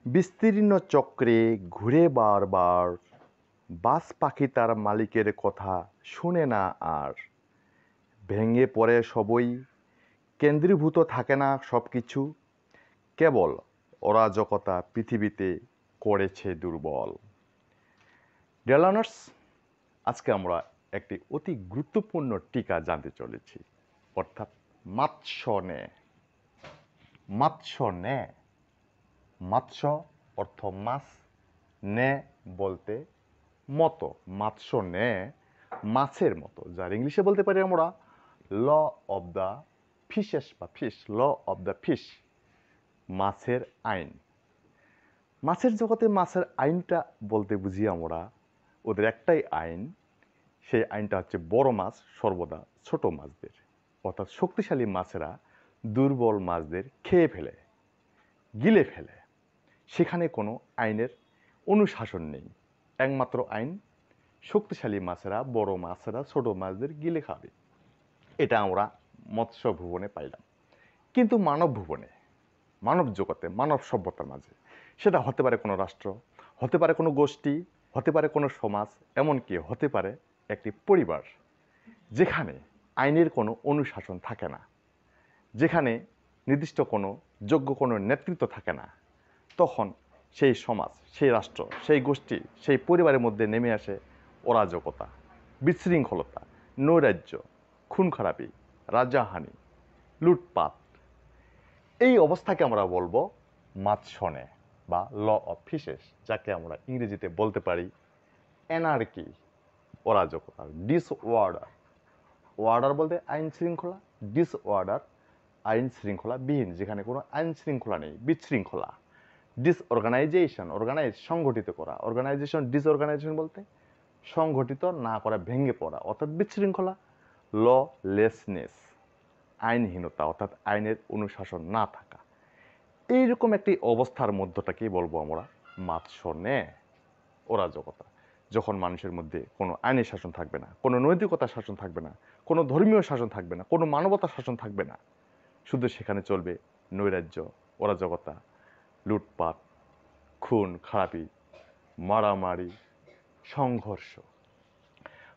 বিস্তীর্ণ চক্রে ঘুরে বারবার বাজ পাখি তার মালিকের কথা শুনে না আর। ভেঙে পড়ে সবই, কেন্দ্রীভূত থাকে না সব কিছু, কেবল অরাজকতা পৃথিবীতে করেছে দুর্বল। ডিয়ার লার্নার্স, আজকে আমরা একটি অতি গুরুত্বপূর্ণ টিকা জানতে চলেছি, অর্থাৎ মাৎস্যনে। মাৎস্যনে, মাৎস্য অর্থ মাছ, নে বলতে মতো, মাৎস্যনে মাছের মতো, যার ইংলিশে বলতে পারি আমরা ল অব দ্য ফিশেস বা fish, law of the fish, মাছের আইন। মাছের জগতে মাছের আইনটা বলতে বুঝি আমরা ওদের একটাই আইন, সেই আইনটা হচ্ছে বড় মাছ সর্বদা ছোট মাছদের, অর্থাৎ শক্তিশালী মাছেরা দুর্বল মাছদের খেয়ে ফেলে, গিলে ফেলে। সেখানে কোনো আইনের অনুশাসন নেই, একমাত্র আইন শক্তিশালী মাছেরা বড় মাছেরা ছোট মাছদের গিলে খাবে। এটা আমরা মৎস্য ভুবনে পাইলাম। কিন্তু মানব ভুবনে, মানব জগতে, মানব সভ্যতার মাঝে সেটা হতে পারে কোনো রাষ্ট্র, হতে পারে কোনো গোষ্ঠী, হতে পারে কোনো সমাজ, এমনকি হতে পারে একটি পরিবার, যেখানে আইনের কোনো অনুশাসন থাকে না, যেখানে নির্দিষ্ট কোনো যোগ্য কোনো নেতৃত্ব থাকে না, তখন সেই সমাজ, সেই রাষ্ট্র, সেই গোষ্ঠী, সেই পরিবারের মধ্যে নেমে আসে অরাজকতা, বিশৃঙ্খলতা, নৈরাজ্য, খুন খারাপি, রাজাহানি, লুটপাট। এই অবস্থাকে আমরা বলবো মাৎস্যনে বা ল অফ ফিশেস, যাকে আমরা ইংরেজিতে বলতে পারি অ্যানার্কি, অরাজকতা, ডিসঅর্ডার। অর্ডার বলতে আইন শৃঙ্খলা, ডিসঅর্ডার আইন শৃঙ্খলা বিহীন, যেখানে কোনো আইন শৃঙ্খলা নেই, বিশৃঙ্খলা। ডিসঅর্গানাইজেশন, অর্গানাইজ সংগঠিত করা, অর্গানাইজেশন, ডিসঅর্গানাইজেশন বলতে সংগঠিত না করা, ভেঙে পড়া, অর্থাৎ বিশৃঙ্খলা। ললেসনেস, আইনহীনতা, অর্থাৎ আইনের অনুশাসন না থাকা। এইরকম একটি অবস্থার মধ্যটাকেই বলবো আমরা মাৎস্যনে, অরাজকতা। যখন মানুষের মধ্যে কোনো আইনের শাসন থাকবে না, কোনো নৈতিকতার শাসন থাকবে না, কোনো ধর্মীয় শাসন থাকবে না, কোনো মানবতার শাসন থাকবে না, শুধু সেখানে চলবে নৈরাজ্য, অরাজকতা, লুটপাট, খুন খারাপি, মারামারি, সংঘর্ষ।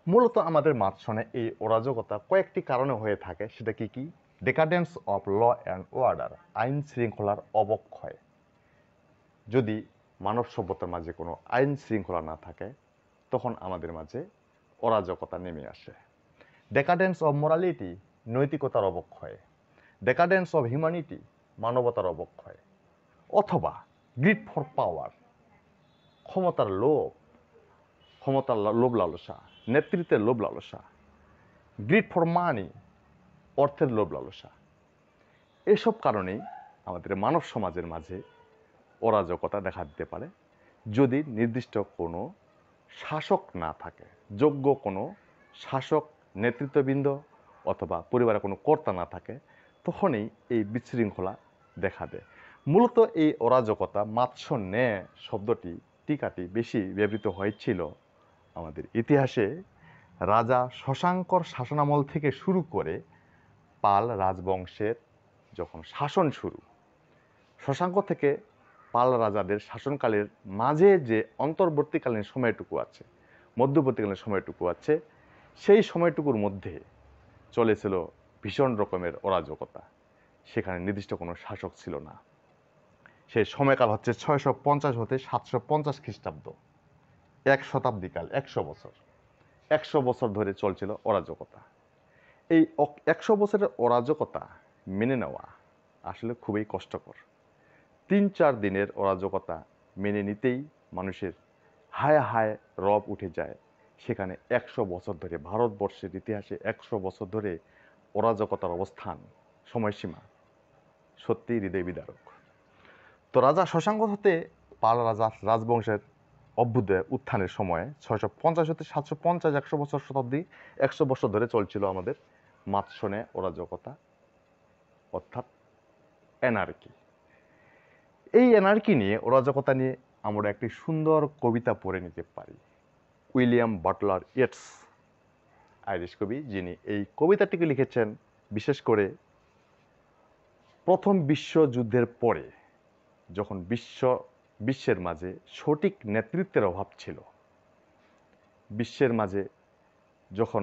মূলত আমাদের মাঝখানে এই অরাজকতা কয়েকটি কারণে হয়ে থাকে। সেটা কি কি? ডেকাডেন্স অফ ল অ্যান্ড অর্ডার, আইন শৃঙ্খলার অবক্ষয়। যদি মানব সভ্যতার মাঝে কোনো আইন শৃঙ্খলা না থাকে, তখন আমাদের মাঝে অরাজকতা নেমে আসে। ডেকাডেন্স অফ মোরালিটি, নৈতিকতার অবক্ষয়। ডেকাডেন্স অফ হিউম্যানিটি, মানবতার অবক্ষয়। অথবা গ্রিড ফর পাওয়ার, ক্ষমতার লোভ, ক্ষমতার লোভ লালসা, নেতৃত্বের লোভ লালসা। গ্রিড ফর মানি, অর্থের লোভ লালসা। এসব কারণেই আমাদের মানব সমাজের মাঝে অরাজকতা দেখা দিতে পারে, যদি নির্দিষ্ট কোনো শাসক না থাকে, যোগ্য কোনো শাসক, নেতৃত্ববৃন্দ অথবা পরিবারের কোনো কর্তা না থাকে, তখনই এই বিশৃঙ্খলা দেখা দেয়। মূলত এই অরাজকতা, মাৎস্যনে শব্দটি, টিকাটি বেশি ব্যবহৃত হয়েছিল আমাদের ইতিহাসে রাজা শশাঙ্কর শাসনামল থেকে শুরু করে পাল রাজবংশের যখন শাসন শুরু, শশাঙ্ক থেকে পাল রাজাদের শাসনকালের মাঝে যে অন্তর্বর্তীকালীন সময়টুকু আছে, মধ্যবর্তীকালীন সময়টুকু আছে, সেই সময়টুকুর মধ্যে চলেছিল ভীষণ রকমের অরাজকতা। সেখানে নির্দিষ্ট কোনো শাসক ছিল না। সেই সময়কাল হচ্ছে 650 হতে 750 খ্রিস্টাব্দ, 1 শতাব্দীকাল, 100 বছর। 100 বছর ধরে চলছিল অরাজকতা। এই 100 বছরের অরাজকতা মেনে নেওয়া আসলে খুবই কষ্টকর। 3-4 দিনের অরাজকতা মেনে নিতেই মানুষের হায় হায় রব উঠে যায়। সেখানে 100 বছর ধরে, ভারতবর্ষের ইতিহাসে 100 বছর ধরে অরাজকতার অবস্থান, সময়সীমা সত্যি হৃদয় বিদারক। তো রাজা শশাঙ্ক হতে পাল রাজবংশের অভ্যুদয় উত্থানের সময় 650 হতে 750, 100 বছর শতাব্দী, 100 বছর ধরে চলছিল আমাদের মাৎস্যনে অরাজকতা, অর্থাৎ অ্যানার্কি। এই অ্যানার্কি নিয়ে, অরাজকতা নিয়ে আমরা একটি সুন্দর কবিতা পড়ে নিতে পারি। উইলিয়াম বাটলার ইয়েটস, আইরিশ কবি, যিনি এই কবিতাটিকে লিখেছেন বিশেষ করে প্রথম বিশ্বযুদ্ধের পরে, যখন বিশ্ব বিশ্বের মাঝে সঠিক নেতৃত্বের অভাব ছিল। বিশ্বের মাঝে যখন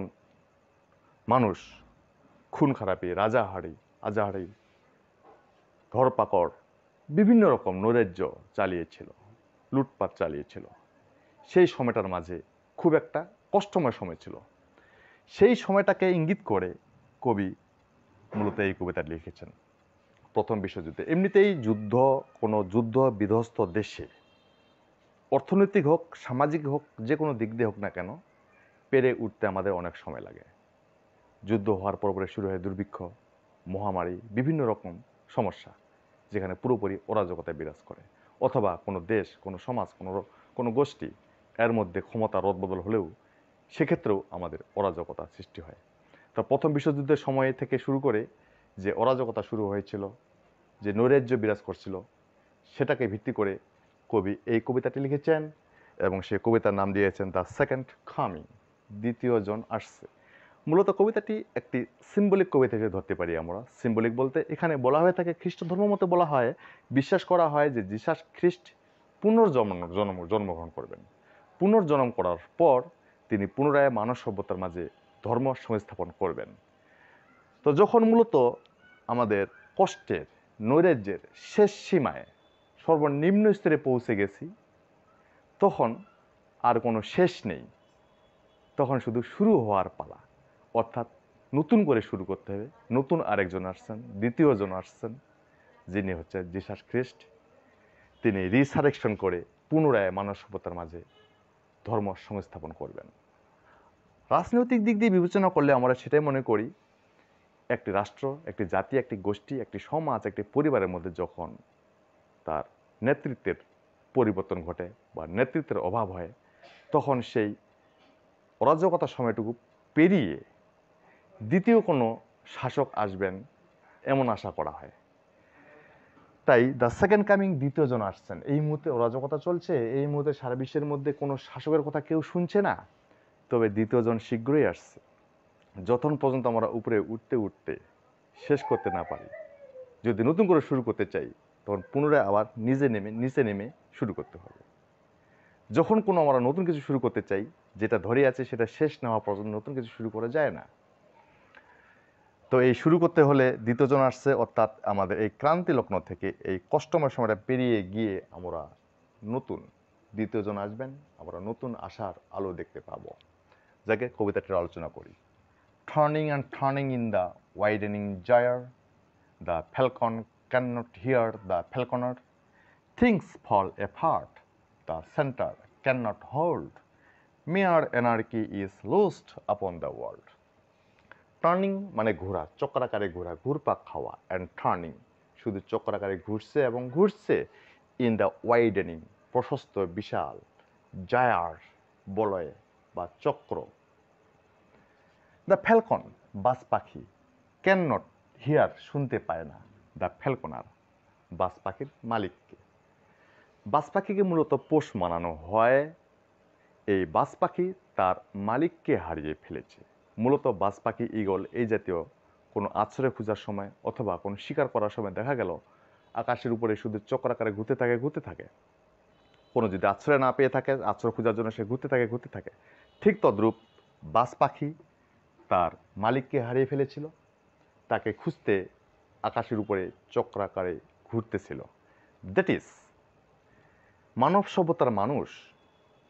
মানুষ খুন খারাপি, আজাহারি, ধরপাকড়, বিভিন্ন রকম নৈরাজ্য চালিয়েছিল, লুটপাট চালিয়েছিল, সেই সময়টার মাঝে খুব একটা কষ্টময় সময় ছিল। সেই সময়টাকে ইঙ্গিত করে কবি মূলত এই কবিতাটি লিখেছেন। প্রথম বিশ্বযুদ্ধে এমনিতেই কোনো যুদ্ধ বিধ্বস্ত দেশে অর্থনৈতিক হোক, সামাজিক হোক, যে কোনো দিক দিয়ে হোক না কেন, পেরে উঠতে আমাদের অনেক সময় লাগে। যুদ্ধ হওয়ার পরে শুরু হয় দুর্ভিক্ষ, মহামারী, বিভিন্ন রকম সমস্যা, যেখানে পুরোপুরি অরাজকতা বিরাজ করে। অথবা কোনো দেশ, কোনো সমাজ, কোনো গোষ্ঠী এর মধ্যে ক্ষমতা রদবদল হলেও সেক্ষেত্রেও আমাদের অরাজকতা সৃষ্টি হয়। তা প্রথম বিশ্বযুদ্ধের সময় থেকে শুরু করে যে অরাজকতা শুরু হয়েছিল, যে নৈরাজ্য বিরাজ করছিল, সেটাকে ভিত্তি করে কবি এই কবিতাটি লিখেছেন এবং সেই কবিতার নাম দিয়েছেন দ্য সেকেন্ড কামিং, দ্বিতীয় জন আসছে। মূলত কবিতাটি একটি সিম্বলিক কবিতা হিসেবে ধরতে পারি আমরা। সিম্বলিক বলতে এখানে বলা হয়ে থাকে, খ্রিস্ট ধর্ম মতে বলা হয়, বিশ্বাস করা হয় যে যিশু খ্রিস্ট জন্মগ্রহণ করবেন। পুনর্জন্ম করার পর তিনি পুনরায় মানব সভ্যতার মাঝে ধর্ম সংস্থাপন করবেন। তো যখন মূলত আমাদের কষ্টের, নৈরাজ্যের শেষ সীমায়, সর্বনিম্ন স্তরে পৌঁছে গেছি, তখন আর কোনো শেষ নেই, তখন শুধু শুরু হওয়ার পালা। অর্থাৎ নতুন করে শুরু করতে হবে। নতুন আরেকজন আসছেন, দ্বিতীয়জন আসছেন, যিনি হচ্ছে যিশু খ্রিস্ট। তিনি রিসারেকশন করে পুনরায় মানব সভ্যতার মাঝে ধর্ম সংস্থাপন করবেন। রাজনৈতিক দিক দিয়ে বিবেচনা করলে আমরা সেটাই মনে করি, একটি রাষ্ট্র, একটি জাতি, একটি গোষ্ঠী, একটি সমাজ, একটি পরিবারের মধ্যে যখন তার নেতৃত্বের পরিবর্তন ঘটে বা নেতৃত্বের অভাব হয়, তখন সেই অরাজকতার সময়টুকু পেরিয়ে দ্বিতীয় কোনো শাসক আসবেন এমন আশা করা হয়। তাই দ্য সেকেন্ড কামিং, দ্বিতীয় জন আসছেন। এই মুহূর্তে অরাজকতা চলছে, এই মুহূর্তে সারা বিশ্বের মধ্যে কোনো শাসকের কথা কেউ শুনছে না, তবে দ্বিতীয় জন শীঘ্রই আসছে। যতক্ষণ পর্যন্ত আমরা উপরে উঠতে উঠতে শেষ করতে না পারি, যদি নতুন করে শুরু করতে চাই, তখন পুনরায় আবার নিচে নেমে শুরু করতে হবে। যখন কোনো আমরা নতুন কিছু শুরু করতে চাই, যেটা ধরে আছে সেটা শেষ না হওয়া পর্যন্ত নতুন কিছু শুরু করা যায় না। তো এই শুরু করতে হলে দ্বিতীয় জন আসছে, অর্থাৎ আমাদের এই ক্রান্তি লগ্ন থেকে এই কষ্টময় সময়টা পেরিয়ে গিয়ে আমরা নতুন দ্বিতীয় জন আসবেন, আমরা নতুন আশার আলো দেখতে পাবো, যাকে কবিতাটির আলোচনা করি। Turning and turning in the widening gyre, the falcon cannot hear the falconer. Things fall apart, the center cannot hold. Mere anarchy is loosed upon the world. Turning মানে ঘোরা, চক্রাকারে ঘোরা, ঘুরপাক খাওয়া। অ্যান্ড টার্নিং শুধু চক্রাকারে ঘুরছে এবং ঘুরছে। ইন দ্য ওয়াইডেনিং, প্রশস্ত, বিশাল। জায়ার, বলয় বা চক্র। দ্য ফ্যালকন, বাজ পাখি। ক্যান নট হিয়ার, শুনতে পায় না। দ্য ফ্যালকনার, বাজ পাখির মালিককে। বাজ পাখিকে মূলত পোষ মানানো হয়। এই বাজ পাখি তার মালিককে হারিয়ে ফেলেছে। মূলত বাজ পাখি, ঈগল, এই জাতীয় কোনো আশ্রয় খোঁজার সময় অথবা কোনো শিকার করার সময় দেখা গেল আকাশের উপরে শুধু চক্রাকারে ঘুরতে থাকে। কোনো যদি আশ্রয় না পেয়ে থাকে, আশ্রয় খোঁজার জন্য সে ঘুরতে থাকে। ঠিক তদ্রূপ বাজ পাখি তার মালিককে হারিয়ে ফেলেছিল, তাকে খুঁজতে আকাশের উপরে চক্রাকারে ঘুরতেছিল। দ্যাট ইজ, মানব সভ্যতার মানুষ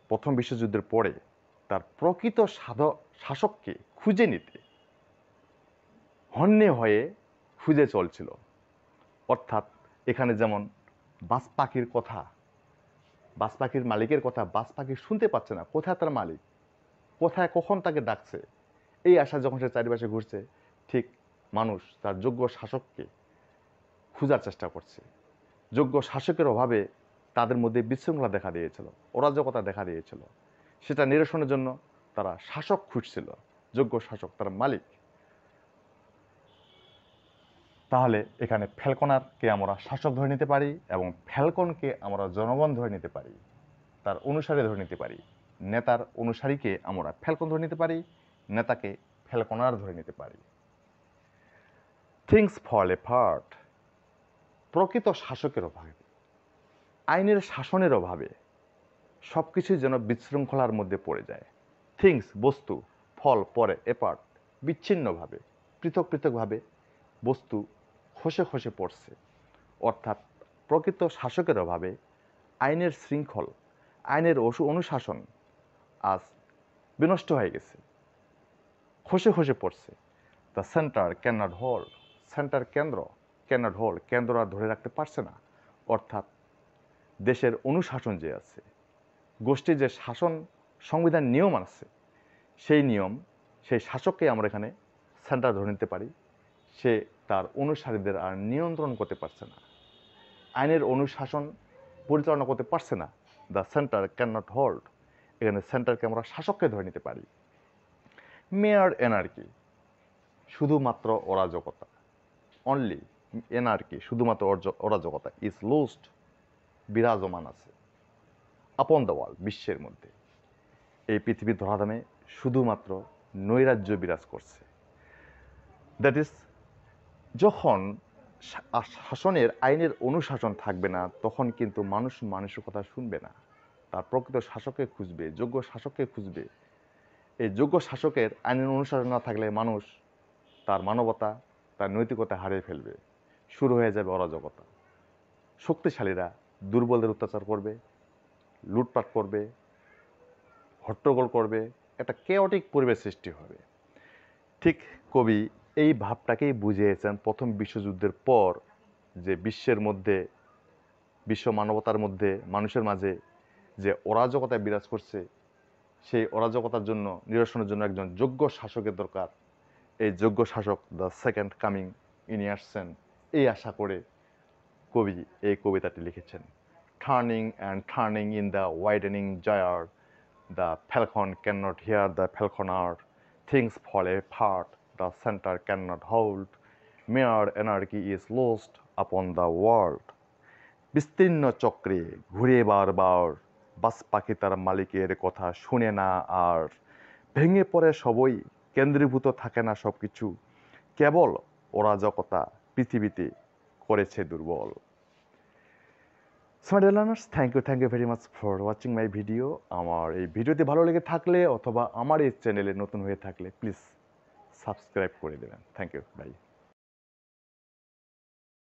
প্রথম বিশ্বযুদ্ধের পরে তার প্রকৃত শাসককে খুঁজে নিতে হন্যে হয়ে খুঁজে চলছিল। অর্থাৎ এখানে যেমন বাজ পাখির কথা, বাজ পাখির মালিকের কথা বাজ পাখি শুনতে পাচ্ছে না, কোথায় তার মালিক, কোথায় কখন তাকে ডাকছে, এই আশা যখন সে চারিপাশে ঘুরছে, ঠিক মানুষ তার যোগ্য শাসককে খোঁজার চেষ্টা করছে। যোগ্য শাসকের অভাবে তাদের মধ্যে বিশৃঙ্খলা দেখা দিয়েছিল, অরাজকতা দেখা দিয়েছিল। সেটা নিরসনের জন্য তারা শাসক খুঁজছিল, যোগ্য শাসক, তার মালিক। তাহলে এখানে ফ্যালকনারকে আমরা শাসক ধরে নিতে পারি এবং ফ্যালকনকে আমরা জনগণ ধরে নিতে পারি, তার অনুসারী ধরে নিতে পারি। নেতার অনুসারীকে আমরা ফ্যালকন ধরে নিতে পারি, নেতাকে ফ্যালকনার ধরে নিতে পারি। থিংস ফল অ্যাপার্ট, প্রকৃত শাসকের অভাবে আইনের শাসনের অভাবে সব কিছুই যেন বিশৃঙ্খলার মধ্যে পড়ে যায়। থিংস বস্তু, ফল পরে এপার্ট বিচ্ছিন্নভাবে পৃথক পৃথকভাবে বস্তু খসে খসে পড়ছে। অর্থাৎ প্রকৃত শাসকের অভাবে আইনের শৃঙ্খল, আইনের অনুশাসন আজ বিনষ্ট হয়ে গেছে, খসে খসে পড়ছে। The centre can not hold, centre কেন্দ্র ক্যান নট হোল্ড, কেন্দ্র আর ধরে রাখতে পারছে না। অর্থাৎ দেশের অনুশাসন যে আছে, গোষ্ঠীর যে শাসন সংবিধান নিয়ম আছে, সেই নিয়ম সেই শাসককে আমরা এখানে সেন্টার ধরে নিতে পারি। সে তার অনুসারীদের আর নিয়ন্ত্রণ করতে পারছে না, আইনের অনুশাসন পরিচালনা করতে পারছে না। The centre can not hold, এখানে সেন্টারকে আমরা শাসককে ধরে নিতে পারি। মেয়ার এনার্কি, শুধুমাত্র অরাজকতা, অনলি এনার্কি, শুধুমাত্র অরাজকতা ইজ লুজড, বিরাজমান আছে। আপন দ্য ওয়ার্ল্ড, বিশ্বের মধ্যে, এই পৃথিবীর ধরাধামে শুধুমাত্র নৈরাজ্য বিরাজ করছে। দ্যাট ইজ, যখন শাসনের আইনের অনুশাসন থাকবে না, তখন কিন্তু মানুষ মানুষের কথা শুনবে না, তার প্রকৃত শাসককে খুঁজবে, যোগ্য শাসককে খুঁজবে। এই যোগ্য শাসকের আইনের অনুশাসন না থাকলে মানুষ তার মানবতা, তার নৈতিকতা হারিয়ে ফেলবে, শুরু হয়ে যাবে অরাজকতা। শক্তিশালীরা দুর্বলদের অত্যাচার করবে, লুটপাট করবে, হট্টগোল করবে, একটা কেওটিক পরিবেশ সৃষ্টি হবে। ঠিক কবি এই ভাবটাকেই বুঝিয়েছেন প্রথম বিশ্বযুদ্ধের পর, যে বিশ্বের মধ্যে, বিশ্ব মানবতার মধ্যে, মানুষের মাঝে যে অরাজকতা বিরাজ করছে, সেই অরাজকতার জন্য, নিরসনের জন্য একজন যোগ্য শাসকের দরকার। এই যোগ্য শাসক দ্য সেকেন্ড কামিং ইন ইয়ারসেন, এই আশা করে কবি এই কবিতাটি লিখেছেন। Turning and turning in the widening gyre, the falcon cannot hear the falconer, things fall apart, the center cannot hold, mere anarchy is lost upon the world. বিস্তীর্ণ চক্রে ঘুরে বারবার, বাস পাখি তার মালিকের কথা শুনে না আর, ভেঙে পড়ে সবই, কেন্দ্রীভূত থাকে না সব কিছু, কেবল অরাজকতা পৃথিবীতে করেছে দুর্বল। So dear learners, thank you very much for watching my video. আমার এই ভিডিওটি ভালো লেগে থাকলে অথবা আমার এই চ্যানেলে নতুন হয়ে থাকলে প্লিজ সাবস্ক্রাইব করে দেবেন। Thank you, by.